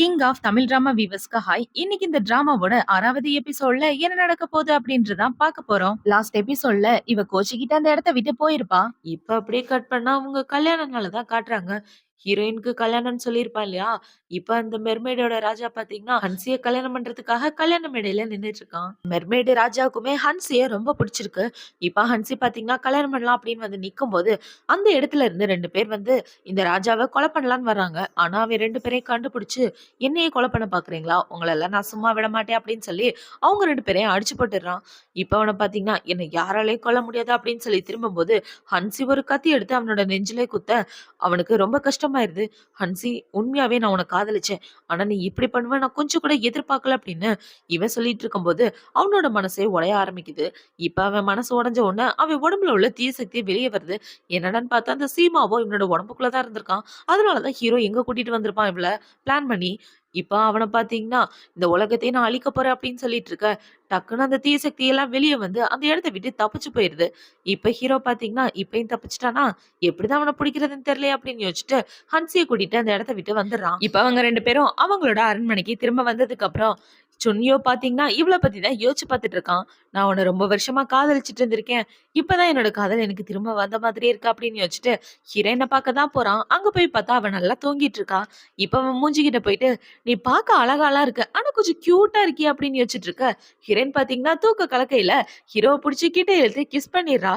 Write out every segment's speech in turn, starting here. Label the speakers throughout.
Speaker 1: King of Tamil drama வீவர்ஸ்க்கு hi. இன்னைக்கு இந்த டிராமாவோட 6வது எபிசோட்ல என்ன நடக்க போகுது அப்படின்றதான் பார்க்க போறோம். லாஸ்ட் எபிசோட்ல இவ கோச்சிக்கிட்ட அந்த இடத்த விட்டு போயிருப்பா. இப்ப அப்படியே கட் பண்ணா அவங்க கல்யாண நாள தான் காட்டுறாங்க. ஹீரோயினுக்கு கல்யாணம்னு சொல்லியிருப்பா இல்லையா? இப்ப அந்த மெர்மெய்டோட ராஜா பாத்தீங்கன்னா ஹன்சிய கல்யாணம் பண்றதுக்காக கல்யாண மேடையில நின்னுட்டு இருக்கான். மெர்மெய்டு ராஜாவுக்குமே ஹன்சிய ரொம்ப பிடிச்சிருக்கு. இப்ப ஹன்சி பாத்தீங்கன்னா கல்யாணம் பண்ணலாம் அப்படின்னு வந்து நிக்கும் போது அந்த இடத்துல இருந்து 2 பேர் வந்து இந்த ராஜாவை கொலை பண்ணலான்னு வர்றாங்க. ஆனா அவன் 2 பேரையும் கண்டுபிடிச்சு என்னையே கொலை பண்ண பாக்குறீங்களா? உங்களெல்லாம் நான் சும்மா விட மாட்டேன் அப்படின்னு சொல்லி அவங்க 2 பேரையும் அடிச்சு போட்டுடுறான். இப்ப அவனை பாத்தீங்கன்னா என்னை யாராலையும் கொல்ல முடியாது அப்படின்னு சொல்லி திரும்பும்போது ஹன்சி ஒரு கத்தி எடுத்து அவனோட நெஞ்சிலே குத்த அவனுக்கு ரொம்ப கஷ்டமாயிருது. ஹன்சி உண்மையாவே நான் உன்னை காதலிச்சேன். ஆனா நீ இப்படி பண்ணுவ நான் கொஞ்சம் கூட எதிர்பார்க்கல அப்படின்னு இவன் சொல்லிட்டு இருக்கும்போது அவனோட மனசே உடைய ஆரம்பிக்குது. இப்ப அவன் மனசு உடைஞ்ச உடனே அவன் உடம்புல உள்ள தீய சக்தி வெளியே வருது. என்னடான்னு பார்த்தா அந்த சீமாவோ இவனோட உடம்புக்குள்ளதான் இருந்திருக்கான். அதனாலதான் ஹீரோ எங்க கூட்டிட்டு வந்திருப்பான் இவள பிளான் பண்ணி. இப்ப அவன பாத்தீங்கன்னா, இந்த உலகத்தையே நான் அழிக்க போறேன் அப்படின்னு சொல்லிட்டு இருக்க. டக்குன்னு அந்த தீய சக்தி எல்லாம் வெளிய வந்து அந்த இடத்த விட்டு தப்பிச்சு போயிருது. இப்ப ஹீரோ பாத்தீங்கன்னா, இப்பயும் தப்பிச்சுட்டானா, எப்படிதான் அவன பிடிக்கிறதுன்னு தெரியலையே அப்படின்னு யோசிச்சுட்டு ஹன்சிய கூட்டிட்டு அந்த இடத்த விட்டு வந்துடுறான். இப்ப அவங்க 2 பேரும் அவங்களோட அரண்மனைக்கு திரும்ப வந்ததுக்கு அப்புறம் சுன்னியோ பாத்தீங்கன்னா, இவள பத்தி தான் யோசிச்சு பாத்துட்டு இருக்கான். நான் உன்ன ரொம்ப வருஷமா காதலிச்சுட்டு இருந்திருக்கேன். இப்பதான் என்னோட காதல் எனக்கு திரும்ப வந்த மாதிரியே இருக்கு அப்படின்னு யோசிச்சுட்டு ஹீரோயின பார்க்க தான் போறான். அங்க போய் பார்த்தா அவ நல்லா தூங்கிட்டு இருக்கா. இப்ப அவன் மூஞ்சிகிட்ட போயிட்டு நீ பார்க்க அழகாலாம் இருக்க. ஆனா கொஞ்சம் கியூட்டா இருக்கியே அப்படின்னு யோசிச்சுட்டு இருக்க. ஹீரோயின் பாத்தீங்கன்னா தூக்க கலக்கையில ஹீரோவை பிடிச்சி கிட்ட இழுத்து கிஸ் பண்ணிடுறா.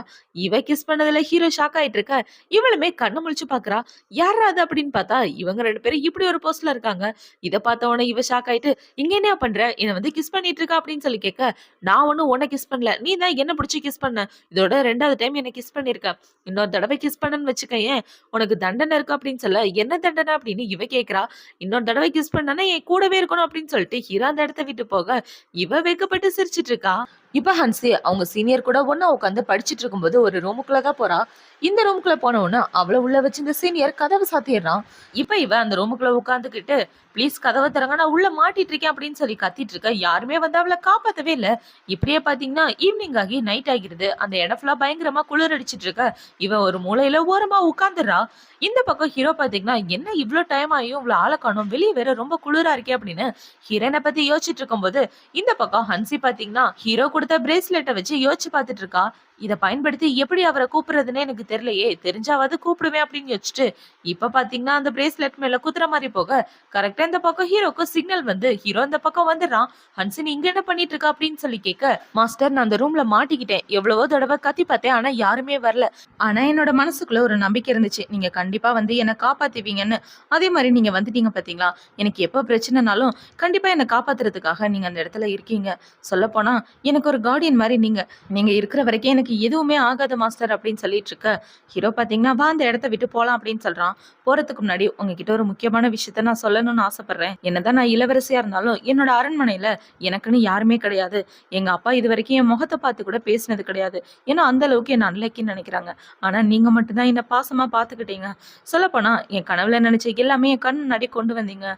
Speaker 1: இவ கிஸ் பண்ணதுல ஹீரோ ஷாக் ஆயிட்டு இருக்க. இவளுமே கண்ணு முழிச்சு பாக்குறா. யாரா அது அப்படின்னு பார்த்தா இவங்க 2 பேரும் இப்படி ஒரு போஸ்ட்ல இருக்காங்க. இத பார்த்த உடனே இவ ஷாக் ஆயிட்டு இங்க என்ன பண்ற? என்ன வந்து கிஸ் பண்ணிட்டு இருக்கா அப்படின்னு சொல்லி கேட்க, நான் ஒண்ணும் உன்னை கிஸ் பண்ணல. நீ தான் என்ன பிடிச்சி கிஸ் பண்ண. இதோட 2வது டைம் என்ன கிஸ் பண்ணிருக்க. இன்னொரு தடவை கிஸ் பண்ணன்னு வச்சுக்கயேன் உனக்கு தண்டனை இருக்கு அப்படின்னு சொல்ல, என்ன தண்டனை அப்படின்னு இவ கேக்குறா. இன்னொரு தடவை கிஸ் பண்ணனா என் கூடவே இருக்கணும் அப்படின்னு சொல்லிட்டு ஹீரா அந்த இடத்த விட்டு போக இவ வெக்கப்பட்டு சிரிச்சிட்டு இருக்கா. இப்ப ஹன்சி அவங்க சீனியர் கூட ஒன்னா உட்காந்து படிச்சிட்டு இருக்கும்போது ஒரு ரூமுக்குள்ளதான் போறா. இந்த ரூமுக்குள்ள போன உடனே அவளை உள்ள வச்சு இந்த சீனியர் கதவை சாத்திடுறான். இப்ப இவ அந்த ரூமுக்குள்ள உட்காந்துக்கிட்டு ப்ளீஸ் கதவை தரங்க நான் உள்ள மாட்டிட்டு இருக்கேன் அப்படின்னு சொல்லி கத்திட்டு இருக்க. யாருமே வந்து அவளை காப்பாத்தவே இல்ல. இப்படியே பாத்தீங்கன்னா ஈவினிங் ஆகி நைட் ஆகிருது. அந்த இடம் ஃபுல்லா பயங்கரமா குளிர் அடிச்சிட்டு இருக்க. இவன் ஒரு மூலையில ஓரமா உட்காந்துடுறா. இந்த பக்கம் ஹீரோ பாத்தீங்கன்னா என்ன இவ்வளவு டைம் ஆகியும் இவ்வளவு ஆளை காணும், வெளியே வேற ரொம்ப குளிரா இருக்கே அப்படின்னு ஹீரோனை பத்தி யோசிச்சுட்டு இருக்கும்போது இந்த பக்கம் ஹன்சி பாத்தீங்கன்னா ஹீரோ கொடுத்த பிரேஸ்லெட்டை வச்சு யோசிச்சு பாத்துட்டு இருக்கா. இதை பயன்படுத்தி எப்படி அவரை கூப்பிடுறதுன்னு எனக்கு தெரியலையே, தெரிஞ்சாவது கூப்பிடுவேன் அப்படின்னு யோசிச்சுட்டு இப்ப பாத்தீங்கன்னா அந்த பிரேஸ்லெட் மேல குத்துற மாதிரி போக கரெக்டா இந்த பக்கம் ஹீரோக்கு சிக்னல் வந்து ஹீரோ இந்த பக்கம் வந்துடுறான். ஹன்சின் இங்க என்ன பண்ணிட்டு இருக்கா அப்படின்னு சொல்லி கேட்க, மாஸ்டர் நான் அந்த ரூம்ல மாட்டிக்கிட்டேன். எவ்வளவோ தடவை கத்தி பார்த்தேன் ஆனா யாருமே வரல. ஆனா என்னோட மனசுக்குள்ள ஒரு நம்பிக்கை இருந்துச்சு, நீங்க கண்டிப்பா வந்து என்ன காப்பாத்துவீங்கன்னு. அதே மாதிரி நீங்க வந்துட்டீங்க பாத்தீங்களா. எனக்கு எப்ப பிரச்சனைனாலும் கண்டிப்பா என்ன காப்பாத்துறதுக்காக நீங்க அந்த இடத்துல இருக்கீங்க. சொல்ல போனா எனக்கு ஒரு கார்டியன் மாதிரி நீங்க நீங்க இருக்கிற வரைக்கும் எனக்கு எதுவுமே ஆகாது மாஸ்டர் அப்படின்னு சொல்லிட்டு இருக்க. ஹீரோ பாத்தீங்கன்னா வா அந்த இடத்த விட்டு போலாம் அப்படின்னு சொல்றான். போறதுக்கு முன்னாடி உங்ககிட்ட ஒரு முக்கியமான விஷயத்த நான் சொல்லணும்னு ஆசைப்படுறேன். என்னதான் நான் இளவரசியா இருந்தாலும் என்னோட அரண்மனையில எனக்குன்னு யாருமே கிடையாது. எங்க அப்பா இது வரைக்கும் என் முகத்தை பார்த்து கூட பேசினது கிடையாது. ஏன்னா அந்த அளவுக்கு என்ன அன்லக்கின்னு நினைக்கிறாங்க. ஆனா நீங்க மட்டும்தான் என்ன பாசமா பாத்துக்கிட்டீங்க. சொல்லப்போனா என் கனவுல நினைச்ச எல்லாமே என் கண் முன்னாடி கொண்டு வந்தீங்க.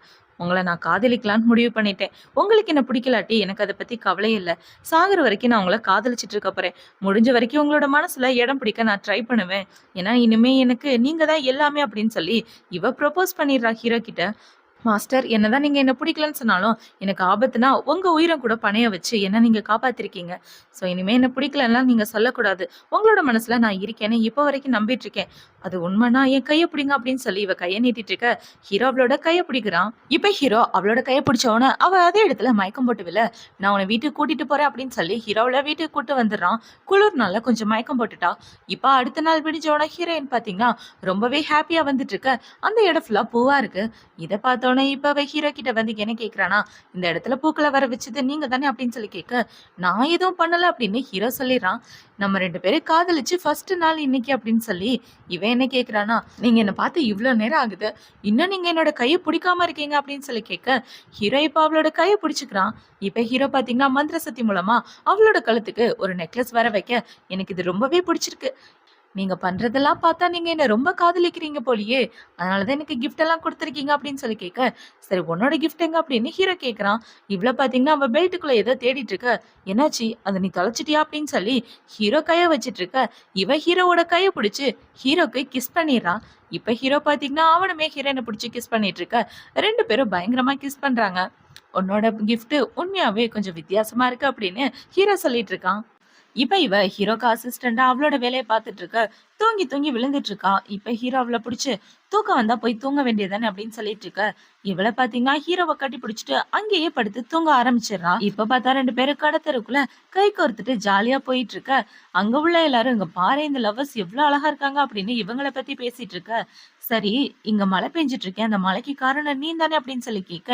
Speaker 1: உங்களை நான் காதலிக்கலான்னு முடிவு பண்ணிட்டேன். உங்களுக்கு என்ன பிடிக்கலாட்டி எனக்கு அதை பத்தி கவலையே இல்லை. சாகுற வரைக்கும் நான் உங்களை காதலிச்சிட்டு இருக்க போறேன். முடிஞ்ச வரைக்கும் உங்களோட மனசுல இடம் பிடிக்க நான் ட்ரை பண்ணுவேன். ஏன்னா இனிமே எனக்கு நீங்க தான் எல்லாமே அப்படின்னு சொல்லி இவ ப்ரொபோஸ் பண்ணிடுறா ஹீரோ கிட்ட. மாஸ்டர் என்னதான் நீங்க என்ன பிடிக்கலன்னு சொன்னாலும் எனக்கு ஆபத்துனா உங்க உயிரை கூட பணைய வச்சு என்ன நீங்க காப்பாத்திருக்கீங்க. ஸோ இனிமே என்ன பிடிக்கலன்னா நீங்க சொல்லக்கூடாது. உங்களோட மனசுல நான் இருக்கேன்னு இப்போ வரைக்கும் நம்பிட்டு இருக்கேன். அது உண்மைனா என் கையை பிடிங்க அப்படின்னு சொல்லி இவ கையை நீட்டிட்டு இருக்க. ஹீரோ அவளோட கையை பிடிக்கிறான். இப்ப ஹீரோ அவளோட கையை பிடிச்சவன அவ அதே இடத்துல மயக்கம் போட்டு வில. நான் உன்னை வீட்டுக்கு கூட்டிட்டு போறேன் அப்படின்னு சொல்லி ஹீரோவில வீட்டுக்கு கூட்டு வந்துடுறான். குளிர்னால கொஞ்சம் மயக்கம் போட்டுட்டா. இப்ப அடுத்த நாள் விடிஞ்சவன ஹீரோயின் பாத்தீங்கன்னா ரொம்பவே ஹாப்பியா வந்துட்டு இருக்க. அந்த இடம் ஃபுல்லா பூவா இருக்கு. இதை பார்த்தோன்னே இப்ப அவ ஹீரோ கிட்ட வந்து என்ன கேக்குறானா, இந்த இடத்துல பூக்களை வர வச்சது நீங்க தானே அப்படின்னு சொல்லி கேட்க, நான் எதுவும் பண்ணல அப்படின்னு ஹீரோ சொல்லிடுறான். நம்ம 2 பேரும் காதலிச்சு ஃபர்ஸ்ட் நாள் இன்னைக்கு அப்படின்னு சொல்லி இவன் என்ன கேக்குறானா, நீங்க என்ன பார்த்து இவ்வளவு நேரம் ஆகுது, இன்னும் நீங்க என்னோட கையை பிடிக்காம இருக்கீங்க அப்படின்னு சொல்லி கேட்க, ஹீரோ இப்ப அவளோட கையை பிடிச்சுக்கிறான். இப்ப ஹீரோ பாத்தீங்கன்னா மந்திர சக்தி மூலமா அவளோட கழுத்துக்கு ஒரு நெக்லஸ் வர வைக்க, எனக்கு இது ரொம்பவே பிடிச்சிருக்கு. நீங்க பண்றதெல்லாம் பார்த்தா நீங்க என்ன ரொம்ப காதலிக்கிறீங்க போலயே! அதனால தான் எனக்கு கிஃப்ட் எல்லாம் குடுத்துருக்கீங்க அப்படின்னு சொல்லி கேட்க, சரி உன்னோட கிஃப்ட் எங்க அப்படின்னு ஹீரோ கேட்குறான். இவள பார்த்தீங்கன்னா, அவ பெல்ட்டுக்குள்ள ஏதோ தேடிட்டு இருக்க. என்னாச்சு? அத நீ தொலைச்சிட்டியா? அப்படின்னு சொல்லி ஹீரோ கைய வச்சுட்டு இருக்க. இவ ஹீரோவோட கைய புடிச்சு ஹீரோக்கு கிஸ் பண்ணிர்றா. இப்ப ஹீரோ பார்த்தீங்கன்னா, அவனுமே ஹீரோயின புடிச்சு கிஸ் பண்ணிட்டு இருக்க. 2 பேரும் பயங்கரமா கிஸ் பண்றாங்க. உன்னோட கிஃப்ட் உண்மையாவே கொஞ்சம் வித்தியாசமா இருக்கு அப்படின்னு ஹீரோ சொல்லிட்டு இருக்கான். இப்ப இவ ஹீரோக்கு அசிஸ்டண்டா அவளோட வேலைய பார்த்துட்டு இருக்க. தூங்கி தூங்கி விழுந்துட்டு இருக்கா. இப்ப ஹீரோ அவள புடிச்சு, "தூக்கம் வந்தா போய் தூங்க வேண்டியதுதானே" அப்படின்னு சொல்லிட்டு இருக்க. இவள பார்த்தீங்கன்னா, ஹீரோவ கட்டி பிடிச்சுட்டு அங்கேயே படுத்து தூங்க ஆரம்பிச்சிடுறா. இப்ப பார்த்தா 2 பேரும் கடத்தெருக்குள்ள கை கோர்த்துட்டு ஜாலியா போயிட்டு இருக்க. அங்க உள்ள எல்லாரும், "இங்க பாரேன் இந்த லவ்வர்ஸ் எவ்ளோ அழகா இருக்காங்க" அப்படின்னு இவங்கள பத்தி பேசிட்டு இருக்க. சரி, இங்க மழை பெஞ்சுட்டு இருக்கே. அந்த மழைக்கு காரணம் நீ தானே அப்படின்னு சொல்லி கேட்க,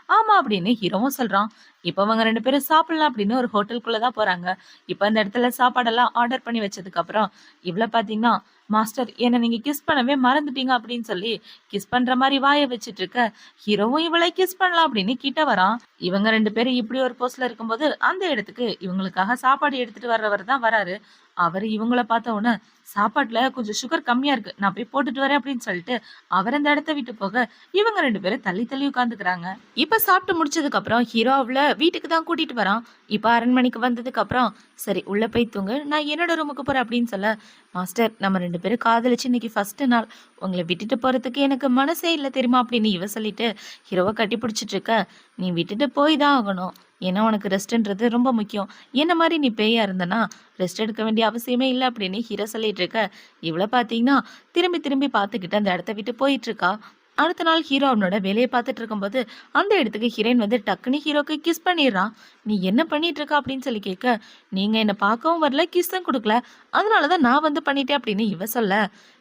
Speaker 1: ஆமா அப்படின்னு ஹீரோவும் சொல்றான். இப்ப அவங்க 2 பேரும் சாப்பிடலாம் அப்படின்னு ஒரு ஹோட்டலுக்குள்ள தான் போறாங்க. இப்ப அந்த இடத்துல சாப்பாடெல்லாம் ஆர்டர் பண்ணி வச்சதுக்கு அப்புறம், இவ்ள பார்த்தீங்கன்னா, "மாஸ்டர் என்ன நீங்க கிஸ் பண்ணவே மறந்துட்டீங்க" அப்படின்னு சொல்லி கிஸ் பண்ற மாரி வாய வச்சுட்டு இருக்க, ஹீரோவும் இவள கிஸ் பண்ணலாம் அப்படின்னு கிட்ட வரான். இவங்க 2 பேரும் இப்படி ஒரு போஸ்ல இருக்கும்போது, அந்த இடத்துக்கு இவங்களுக்காக சாப்பாடு எடுத்துட்டு வர்றவர் தான் வராரு. அவரு இவங்கள பார்த்த உடனே, "சாப்பாட்டுல கொஞ்சம் சுகர் கம்மியா இருக்கு. நான் போய் போட்டுட்டு வரேன்" அப்படின்னு சொல்லிட்டு, அவர் அந்த இடத்த விட்டு போக, இவங்க 2 பேரும் தள்ளி தள்ளி உட்கார்ந்துக்கிறாங்க. இப்ப சாப்பிட்டு முடிச்சதுக்கு அப்புறம் ஹீரோ அவள வீட்டுக்கு தான் கூட்டிட்டு வரான். இப்ப அரண்மனைக்கு வந்ததுக்கு அப்புறம், "சரி உள்ள போய் தூங்கு. நான் என்னோட ரூமுக்கு போறேன்" அப்படின்னு சொல்ல, "மாஸ்டர் நம்ம 2 பேரும் காதலிச்சு இன்னைக்கு ஃபர்ஸ்ட் நாள். உங்கள விட்டுட்டு போறதுக்கு எனக்கு மனசே இல்ல தெரியுமா?" அப்படின்னு இவ சொல்லிட்டு ஹீரோவ கட்டி பிடிச்சிட்டு இருக்க, "நீ விட்டுட்டு போய் தான் ஆகணும். ஏன்னா உனக்கு ரெஸ்ட்ன்றது ரொம்ப முக்கியம். என்ன மாரி நீ பேயா இருந்தனா, ரெஸ்ட் எடுக்க வேண்டிய அவசியமே இல்ல" அப்படின்னு ஹீரோ சொல்லிட்டு இருக்க, இவள பார்த்தீங்கன்னா, திரும்பி திரும்பி பார்த்துக்கிட்டு அந்த இடத்த விட்டு போயிட்டு இருக்கா. அடுத்த நாள் ஹீரோ அவனோட வேலைய பார்த்துட்டு இருக்கும்போது, அந்த இடத்துக்கு ஹீரோயின் வந்து டக்குன்னு ஹீரோக்கு கிஸ் பண்ணிர்றான். "நீ என்ன பண்ணிட்டு இருக்க?" அப்படின்னு சொல்லி கேட்க, "நீங்க என்ன பார்க்கவும் வரல, கிஸ்ஸும் குடுக்கல. அதனால தான் நான் வந்து பண்ணிட்டேன்" அப்படின்னு இவ சொல்ல,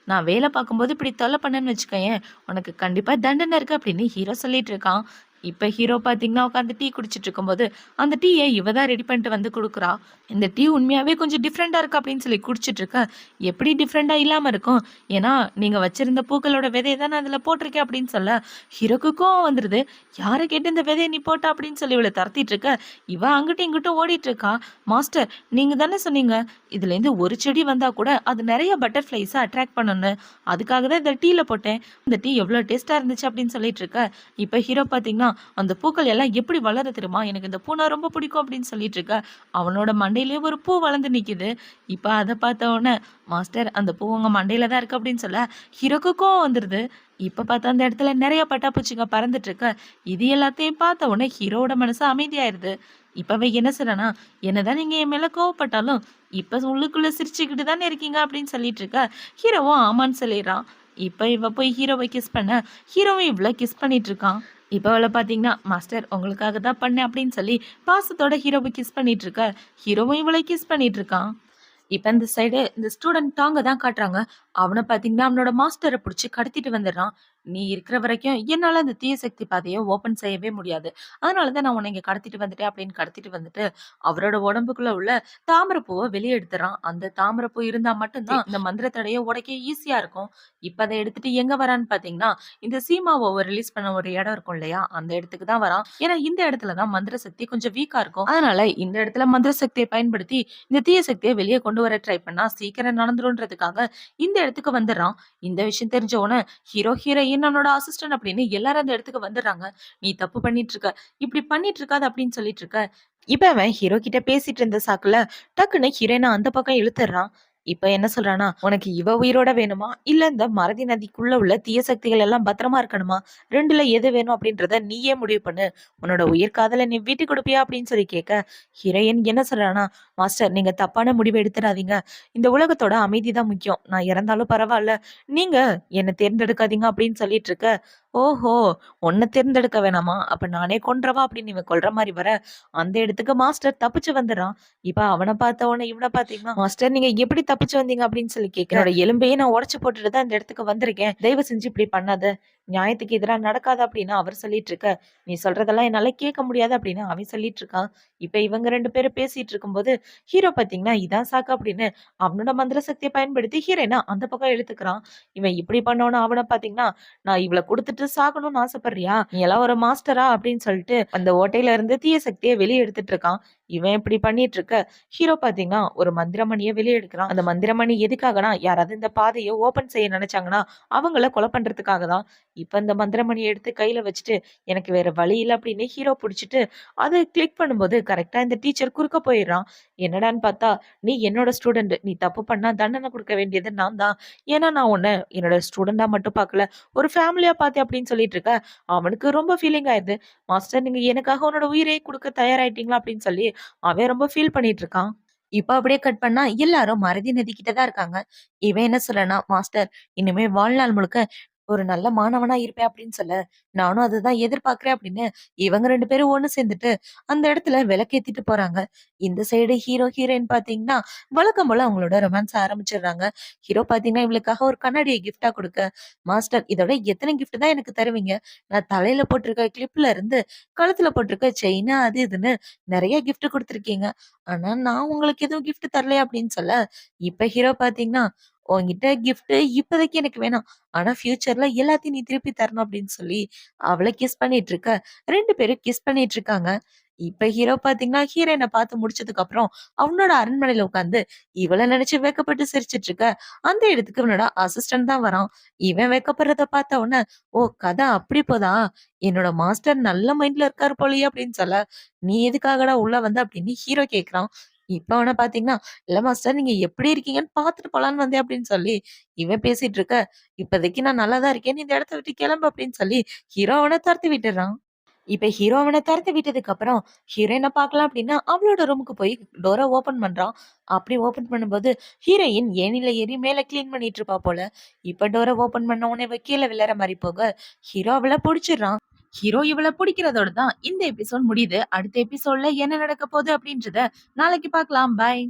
Speaker 1: "நான் வேலை பார்க்கும்போது இப்படி தொல்ல பண்ணேன்னு வச்சுக்கோயேன், உனக்கு கண்டிப்பா தண்டனை இருக்கு" அப்படின்னு ஹீரோ சொல்லிட்டு இருக்கான். இப்ப ஹீரோ பார்த்தீங்கன்னா, உட்காந்து டீ குடிச்சிட்டு இருக்கும்போது, அந்த டீய இவ தான் ரெடி பண்ணிட்டு வந்து குடுக்குறா. "இந்த டீ உண்மையாவே கொஞ்சம் டிஃப்ரெண்டா இருக்கு" அப்படின்னு சொல்லி குடிச்சிட்டு இருக்க, "எப்படி டிஃப்ரெண்டா இல்லாம இருக்கும்? ஏன்னா, நீங்க வச்சிருந்த பூக்களோட விதைய தான் நான் அதுல போட்டிருக்கேன்" அப்படின்னு சொல்ல, ஹீரோக்கு கோவம் வந்துருது. "யார கேட்டு இந்த விதைய நீ போட்ட?" அப்படின்னு சொல்லி இவள தொரத்திட்டு இருக்க, இவ அங்கிட்டும் இங்கிட்டும் ஓடிட்டு இருக்கா. "மாஸ்டர் நீங்க தானே சொன்னீங்க, இதுலேருந்து ஒரு செடி வந்தா கூட அது நெறைய பட்டர்ஃப்ளைஸ அட்ராக்ட் பண்ணும்னு. அதுக்காக தான் இத டீல போட்டேன். இந்த டீ எவ்ளோ டேஸ்ட்டா இருந்துச்சு" அப்படின்னு சொல்லிட்டு இருக்க, இப்ப ஹீரோ பார்த்தீங்கன்னா, "அந்த பூக்கள் எல்லாம் எப்படி வளருது தெரியுமா? எனக்கு இந்த பூனா ரொம்ப பிடிக்கும்" அப்படின்னு சொல்லிட்டு இருக்க, அவனோட மண்டையிலேயே ஒரு பூ வளர்ந்து நிக்குது. இப்ப அத பார்த்த உடனே, "மாஸ்டர் அந்த பூ உங்க மண்டையில தான் இருக்கு" அப்படின்னு சொல்ல, ஹீரோக்கு கோவம் வந்துருது. இப்ப பார்த்தா அந்த இடத்துல நெறைய பட்டாப்பூச்சிங்க பறந்துட்டு இருக்க, இது எல்லாத்தையும் பார்த்த உடனே ஹீரோவோட மனசு அமைதியாயிருது. இப்ப அவ என்ன சொல்றான்னா, "என்னதான் நீங்க என் மேல கோவப்பட்டாலும், இப்ப உள்ளுக்குள்ள சிரிச்சுக்கிட்டு தானே இருக்கீங்க" அப்படின்னு சொல்லிட்டு இருக்க, ஹீரோவும் ஆமான்னு சொல்லிடுறான். இப்ப இவ போய் ஹீரோவ கிஸ் பண்ண, ஹீரோவும் இவள கிஸ் பண்ணிட்டு இருக்கான். இப்ப அவள பார்த்தீங்கன்னா, "மாஸ்டர் உங்களுக்காக தான் பண்ணேன்" அப்படின்னு சொல்லி பாசத்தோட ஹீரோவ கிஸ் பண்ணிட்டு இருக்க, ஹீரோவும் இவள கிஸ் பண்ணிட்டு இருக்கான். இப்ப இந்த சைடு இந்த ஸ்டூடண்ட் டாங்க தான் காட்டுறாங்க. அவன பார்த்தீங்கன்னா, அவனோட மாஸ்டர புடிச்சு கடத்திட்டு வந்துடுறான். "நீ இருக்கிற வரைக்கும் என்னால அந்த தீய சக்தி பாதைய ஓப்பன் செய்யவே முடியாது. அதனால தான் நான் உன்ன இங்க கடத்திட்டு வந்துட்டேன்" அப்படின்னு கடத்திட்டு வந்துட்டு, அவரோட உடம்புக்குள்ள உள்ள தாமரை பூவ வெளிய எடுத்துறான். அந்த தாமரை பூ இருந்தா மட்டும் தான் இந்த மந்திர தடைய உடைக்க ஈஸியா இருக்கும். இப்ப அத எடுத்துட்டு எங்க வரான்னு பார்த்தீங்கன்னா, இந்த சீமாவ ரிலீஸ் பண்ண ஒரு இடம் இருக்கும் இல்லையா? அந்த இடத்துக்கு தான் வரான். ஏன்னா இந்த இடத்துல தான் மந்திர சக்தி கொஞ்சம் வீக்கா இருக்கும். அதனால இந்த இடத்துல மந்திர சக்திய பயன்படுத்தி இந்த தீய சக்திய வெளிய கொண்டு வர ட்ரை பண்ணா சீக்கிரம் நடந்துரும்ன்றதுக்காக இந்த இடத்துக்கு வந்துடுறான். இந்த விஷயம் தெரிஞ்ச உடனே ஹீரோ, ஹீரோயின், அவனோட அசிஸ்டன்ட் அப்படின்னு எல்லாரும் அந்த இடத்துக்கு வந்துடுறாங்க. "நீ தப்பு பண்ணிட்டு இருக்க. இப்படி பண்ணிட்டு இருக்காத" அப்படின்னு சொல்லிட்டு இருக்க. இப்ப அவன் ஹீரோ கிட்ட பேசிட்டு இருந்த சாக்குல டக்குன்னு ஹீரோயின அந்த பக்கம் இழுத்துடுறான். இப்ப என்ன சொல்றான்னா, "உனக்கு இவ உயிரோட வேணுமா? இல்ல இந்த மறதி நதிக்குள்ள உள்ள தீய சக்திகள் எல்லாம் பத்திரமா இருக்கணுமா? 2ல எது வேணும் அப்படின்றத நீயே முடிவு பண்ணு. உன்னோட உயிர் காதல நீ விட்டுக் குடுப்பியா?" அப்படின்னு சொல்லி கேட்க, ஹீரோயின் என்ன சொல்றான்னா, "மாஸ்டர் நீங்க தப்பான முடிவு எடுத்துறாதீங்க. இந்த உலகத்தோட அமைதி தான் முக்கியம். நான் இறந்தாலும் பரவால்ல. நீங்க என்ன தேர்ந்தெடுக்காதீங்க" அப்படின்னு சொல்லிட்டு இருக்க, "ஓஹோ! உன்ன தேர்ந்தெடுக்க வேணாமா? அப்ப நானே கொன்றவா?" அப்படின்னு இவன் கொல்ற மாரி வர, அந்த இடத்துக்கு மாஸ்டர் தப்பிச்சு வந்துடுறான். இப்ப அவன பார்த்த உடனே இவன பார்த்தீங்கன்னா, "மாஸ்டர் நீங்க எப்படி தப்பிச்சு வந்தீங்க?" அப்படின்னு சொல்லி கேட்க, "என்னோட எலும்பையே நான் உடைச்சு போட்டுட்டு தான் இந்த இடத்துக்கு வந்திருக்கேன். தயவு செஞ்சு இப்படி பண்ணாத. நியாயத்துக்கு எதிரா நடக்காது அப்படின்னு அவர் சொல்லிட்டு இருக்க, நீ சொல்றதெல்லாம் என்னால கேட்க முடியாது அப்படின்னு அவன் சொல்லிட்டு இருக்கான். இப்ப இவங்க 2 பேரும் பேசிட்டு இருக்கும்போது, ஹீரோ பாத்தீங்கன்னா, இதான் சாக்கு அப்படின்னு அவனோட மந்திர சக்திய பயன்படுத்தி ஹீரோயின அந்த பக்கம் இழுத்துக்கிறான். இவன் இப்படி பண்ணோன அவன பாத்தீங்கன்னா, நான் இவள குடுத்துட்டு சாகணும்னு ஆசைப்படுறியா? நீ எல்லாம் ஒரு மாஸ்டரா? அப்படின்னு சொல்லிட்டு அந்த ஓட்டையில இருந்து தீய சக்திய வெளிய எடுத்துட்டு இருக்கான். இவன் இப்படி பண்ணிட்டு இருக்க, ஹீரோ பாத்தீங்கன்னா, ஒரு மந்திரமணிய வெளிய எடுக்குறான். அந்த மந்திரமணி எதுக்காகனா, யாராவது இந்த பாதைய ஓப்பன் செய்ய நெனச்சாங்கன்னா, அவங்கள கொலை பண்றதுக்காக தான். இப்ப இந்த மந்திரமணிய எடுத்து கையில வச்சுட்டு, எனக்கு வேற வழி இல்ல அப்படின்னு ஹீரோ புடிச்சுட்டு, அத கிளிக் பண்ணும்போது கரெக்ட்டா இந்த டீச்சர் குறுக்க போயிடுறான். என்னடான்னு பார்த்தா, "நீ என்னோட ஸ்டூடண்ட். நீ தப்பு பண்ணா தண்டனை குடுக்க வேண்டியது நான் தான். ஏன்னா நான் உன்ன என்னோட ஸ்டூடண்ட்டா மட்டும் பார்க்கல, ஒரு ஃபேமிலியா பார்த்தேன்" அப்படின்னு சொல்லிட்டு இருக்க, அவனுக்கு ரொம்ப ஃபீலிங் ஆயிடுது. "மாஸ்டர் நீங்க எனக்காக உன்னோட உயிரையே குடுக்க தயாராயிட்டீங்களா?" அப்படின்னு சொல்லி அவன் ரொம்ப ஃபீல் பண்ணிட்டு இருக்கான். இப்ப அப்படியே கட் பண்ணா எல்லாரும் மறதி நதி கிட்ட தான் இருக்காங்க. இவன் என்ன சொல்றான்னா, "மாஸ்டர் இனிமே வாழ்நாள் முழுக்க ஒரு நல்ல மாணவனா இருப்பேன்" அப்படின்னு சொல்ல, "நானும் அதுதான் எதிர்பார்க்கிறேன்" அப்படின்னு இவங்க 2 பேரும் ஒண்ணு சேர்ந்துட்டு அந்த இடத்துல விளக்கேத்திட்டு போறாங்க. இந்த சைடு ஹீரோ, ஹீரோயின் பார்த்தீங்கன்னா, வழக்கம் போல அவங்களோட ரொமான்ஸ ஆரம்பிச்சுடுறாங்க. ஹீரோ பார்த்தீங்கன்னா, இவளுக்காக ஒரு கண்ணாடிய கிஃப்ட்டா குடுக்க, "மாஸ்டர் இதோட எத்தன கிஃப்ட் தான் எனக்கு தருவீங்க? நான் தலையில போட்டிருக்க கிளிப்ல இருந்து கழுத்துல போட்டிருக்க செயின் அது இதுன்னு நெறைய கிஃப்ட் குடுத்துருக்கீங்க. ஆனா நான் உங்களுக்கு எதுவும் கிஃப்ட் தரலையே" அப்படின்னு சொல்ல, இப்ப ஹீரோ பார்த்தீங்கன்னா, "உன்கிட்ட கிஃப்ட் இப்போதைக்கு எனக்கு வேணாம். ஆனா ஃபியூச்சர்ல எல்லாத்தையும் நீ திருப்பி தரணும்" அப்படின்னு சொல்லி அவள கிஸ் பண்ணிட்டு இருக்க, 2 பேரும் கிஸ் பண்ணிட்டு இருக்காங்க. இப்ப ஹீரோ பார்த்தீங்கன்னா, ஹீரோயின பார்த்து முடிச்சதுக்கு அப்புறம் அவனோட அரண்மனையில உட்கார்ந்து இவள நினைச்சு வெட்கப்பட்டு சிரிச்சுட்டு இருக்க, அந்த இடத்துக்கு இவனோட அசிஸ்டன்ட் தான் வரான். இவன் வெட்கப்படுறத பார்த்த உடனே, "ஓ! கதை அப்படி போதா? என்னோட மாஸ்டர் நல்ல மைண்ட்ல இருக்காரு போலயே" அப்படின்னு சொல்ல, "நீ எதுக்காகடா உள்ள வந்த?" அப்படின்னு ஹீரோ கேட்கிறான். இப்ப அவன பார்த்தீங்கன்னா, "இல்ல மாஸ்டர் நீங்க எப்படி இருக்கீங்கன்னு பார்த்துட்டு போலான்னு வந்தேன்" அப்படின்னு சொல்லி இவன் பேசிட்டு இருக்க, "இப்போதைக்கு நான் நல்லா தான் இருக்கேன். நீ இந்த இடத்த விட்டு கிளம்பு" அப்படின்னு சொல்லி ஹீரோ அவன தொரத்தி விட்டுர்றான். இப்ப ஹீரோ அவன தொரத்தி விட்டதுக்கு அப்புறம், ஹீரோயின பார்க்கலாம் அப்டின்னா, அவளோட ரூமுக்கு போய் டோர ஓப்பன் பண்றான். அப்படி ஓப்பன் பண்ணும்போது, ஹீரோயின் ஏணில ஏறி மேல கிளீன் பண்ணிட்டு இருப்பா போல. இப்ப டோர ஓப்பன் பண்ண உடனே இவ கீழ விழற மாரி போக, ஹீரோ அவள புடிச்சிடுறான். ஹீரோ இவள புடிக்கிறதோட தான் இந்த எபிசோட் முடியுது. அடுத்த எபிசோட்ல என்ன நடக்க போகுது அப்படின்றத நாளைக்கு பார்க்கலாம். பாய்.